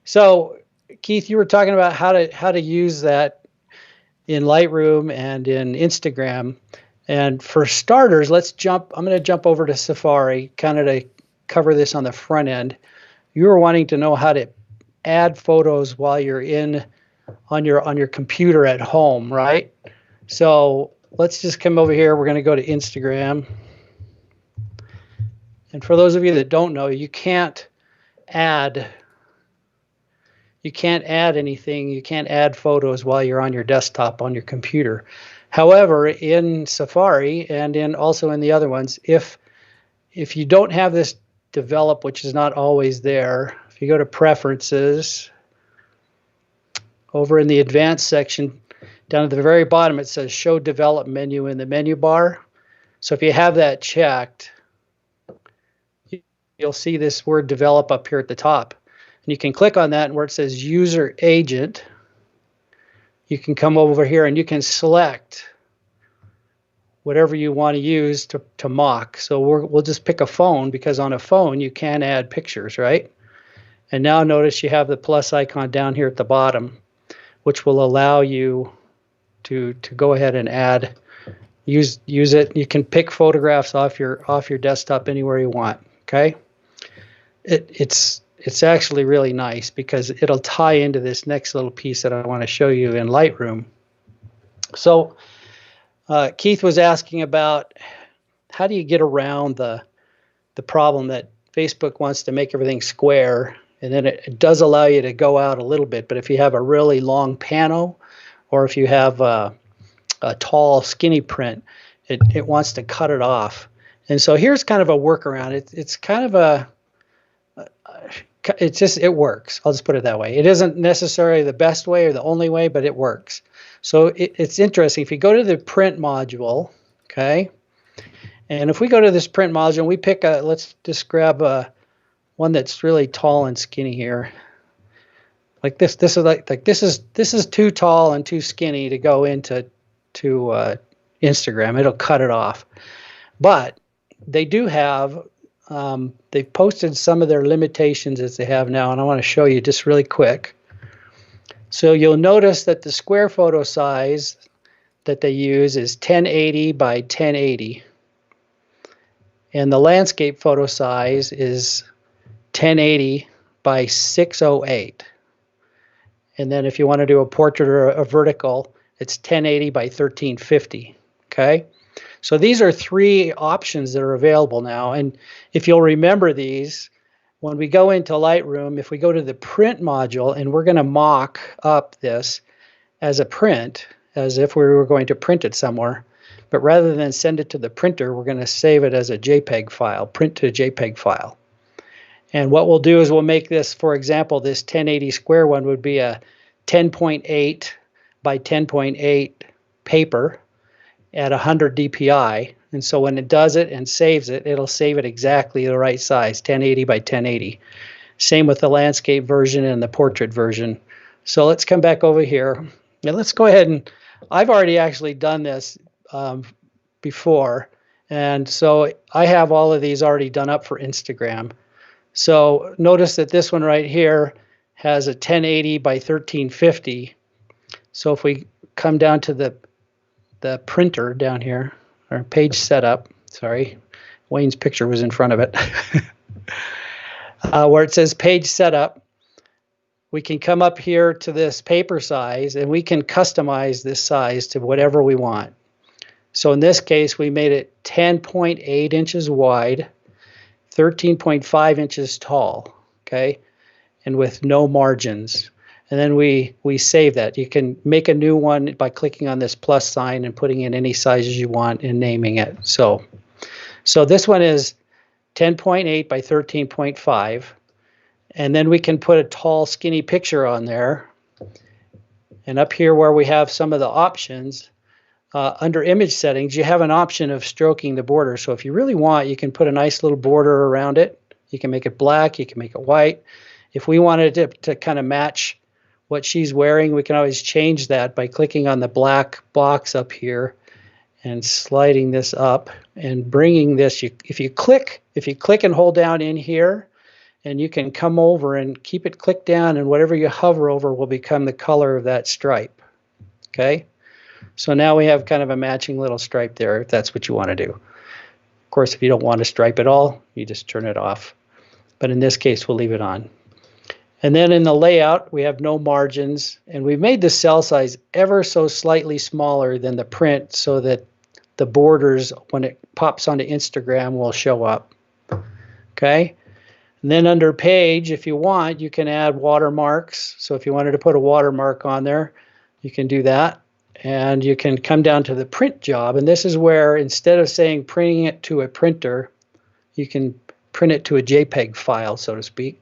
So, Keith, you were talking about how to use that in Lightroom and in Instagram. And for starters, let's jump. I'm going to jump over to Safari, kind of to cover this on the front end. You were wanting to know how to add photos while you're in on your computer at home, right? So let's just come over here. We're going to go to Instagram. And for those of you that don't know, add you can't add anything. You can't add photos while you're on your desktop on your computer. However, in Safari and also in the other ones, if you don't have this develop, which is not always there, if you go to Preferences, over in the Advanced section, down at the very bottom, it says Show Develop menu in the menu bar. So if you have that checked, you'll see this word Develop up here at the top. And you can click on that, and where it says User Agent, you can come over here and you can select whatever you want to use to mock. So we'll just pick a phone, because on a phone you can add pictures, right? And now notice you have the plus icon down here at the bottom, which will allow you to go ahead and use it. You can pick photographs off your desktop anywhere you want. Okay, it's actually really nice because it'll tie into this next little piece that I want to show you in Lightroom. So Keith was asking about how do you get around the problem that Facebook wants to make everything square, and then it does allow you to go out a little bit, but if you have a really long pano, or if you have a tall skinny print, it wants to cut it off. And so here's kind of a workaround. It's kind of it works. I'll just put it that way. It isn't necessarily the best way or the only way, but it works. So it's interesting. If you go to the print module, okay, and if we go to this print module, we pick let's just grab one that's really tall and skinny here. Like this. This is too tall and too skinny to go into Instagram. It'll cut it off. But they do have they've posted some of their limitations as they have now, and I want to show you just really quick. So you'll notice that the square photo size that they use is 1080 by 1080. And the landscape photo size is 1080 by 608. And then if you want to do a portrait or a vertical, it's 1080 by 1350. Okay? So these are three options that are available now. And if you'll remember these, when we go into Lightroom, if we go to the print module, and we're going to mock up this as a print, as if we were going to print it somewhere, but rather than send it to the printer, we're going to save it as a JPEG file, print to JPEG file. And what we'll do is we'll make this, for example, this 1080 square one would be a 10.8 by 10.8 paper at 100 dpi. And so when it does it and saves it, it'll save it exactly the right size, 1080 by 1080. Same with the landscape version and the portrait version. So let's come back over here. And let's go ahead and, I've already actually done this before. And so I have all of these already done up for Instagram. So notice that this one right here has a 1080 by 1350. So if we come down to the printer down here, or page setup, sorry, Wayne's picture was in front of it, where it says page setup, we can come up here to this paper size, and we can customize this size to whatever we want. So in this case, we made it 10.8 inches wide, 13.5 inches tall, okay, and with no margins. And then we save that. You can make a new one by clicking on this plus sign and putting in any sizes you want and naming it. So this one is 10.8 by 13.5. And then we can put a tall, skinny picture on there. And up here where we have some of the options, under image settings, you have an option of stroking the border. So if you really want, you can put a nice little border around it. You can make it black, you can make it white. If we wanted to kind of match what she's wearing, we can always change that by clicking on the black box up here and sliding this up and bringing this. If you click and hold down in here and you can come over and keep it clicked down, and whatever you hover over will become the color of that stripe. Okay, so now we have kind of a matching little stripe there, if that's what you want to do. Of course, if you don't want to stripe at all, you just turn it off. But in this case, we'll leave it on. And then in the layout, we have no margins, and we've made the cell size ever so slightly smaller than the print so that the borders, when it pops onto Instagram, will show up. Okay? And then under page, if you want, you can add watermarks. So if you wanted to put a watermark on there, you can do that. And you can come down to the print job, and this is where instead of saying printing it to a printer, you can print it to a JPEG file, so to speak.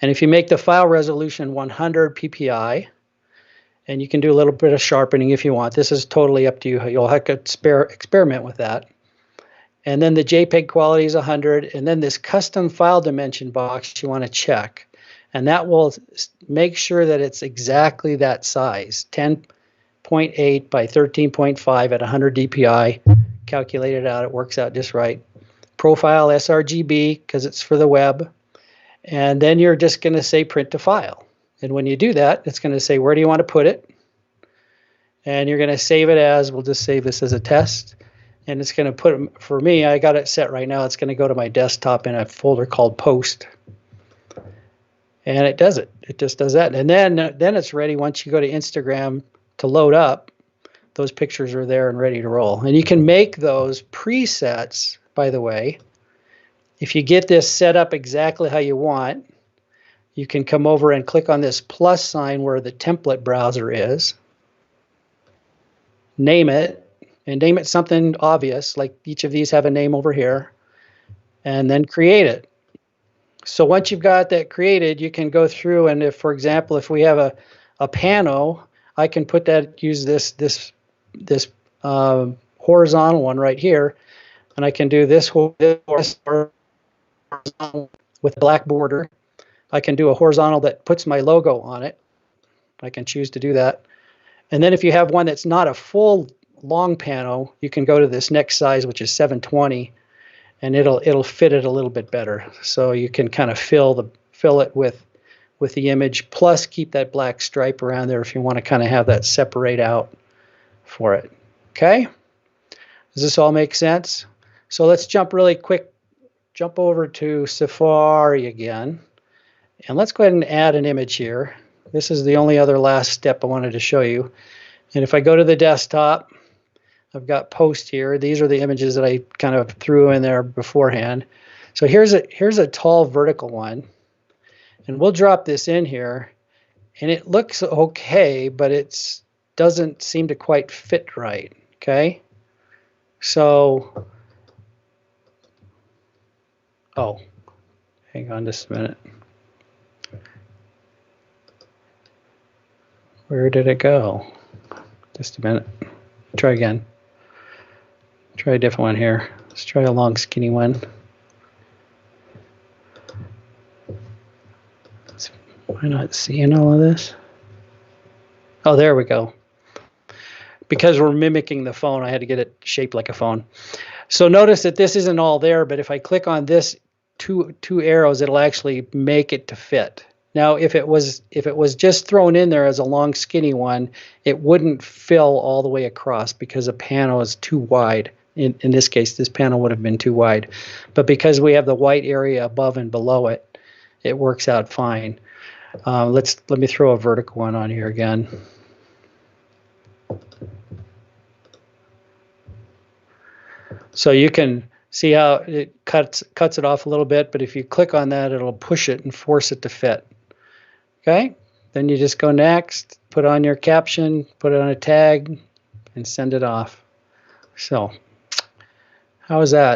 And if you make the file resolution 100 ppi, and you can do a little bit of sharpening if you want. This is totally up to you. You'll have to experiment with that. And then the JPEG quality is 100, and then this custom file dimension box you want to check. And that will make sure that it's exactly that size, 10.8 by 13.5 at 100 dpi. Calculate it out, it works out just right. Profile sRGB, because it's for the web. And then you're just going to say print to file. And when you do that, it's going to say, where do you want to put it? And you're going to save it as, we'll just save this as a test. And it's going to put, for me, I got it set right now. It's going to go to my desktop in a folder called Post. And it does it. It just does that. And then it's ready once you go to Instagram to load up. Those pictures are there and ready to roll. And you can make those presets, by the way. If you get this set up exactly how you want, you can come over and click on this plus sign where the template browser is. Name it, and name it something obvious, like each of these have a name over here, and then create it. So once you've got that created, you can go through, and if, for example, if we have a pano, I can put that, use this horizontal one right here, and I can do this horizontal with a black border. I can do a horizontal that puts my logo on it. I can choose to do that. And then if you have one that's not a full long pano, you can go to this next size, which is 720, and it'll fit it a little bit better. So you can kind of fill it with the image, plus keep that black stripe around there if you want to kind of have that separate out for it. Okay? Does this all make sense? So let's jump really quick. Jump over to Safari again, and let's go ahead and add an image here. This is the only other last step I wanted to show you. And if I go to the desktop, I've got Post here. These are the images that I kind of threw in there beforehand. So here's a tall vertical one, and we'll drop this in here, and it looks okay, but it doesn't seem to quite fit right. Okay, so. Oh, hang on just a minute. Where did it go? Just a minute. Try again. Try a different one here. Let's try a long, skinny one. Am I not seeing all of this? Oh, there we go. Because we're mimicking the phone, I had to get it shaped like a phone. So notice that this isn't all there, but if I click on this two arrows, it'll actually make it to fit. Now, if it was just thrown in there as a long, skinny one, it wouldn't fill all the way across because a panel is too wide. In this case, this panel would have been too wide. But because we have the white area above and below it, it works out fine. Let me throw a vertical one on here again. So you can see how it cuts it off a little bit, but if you click on that, it'll push it and force it to fit. Okay, then you just go next, put on your caption, put it on a tag, and send it off. So, how is that?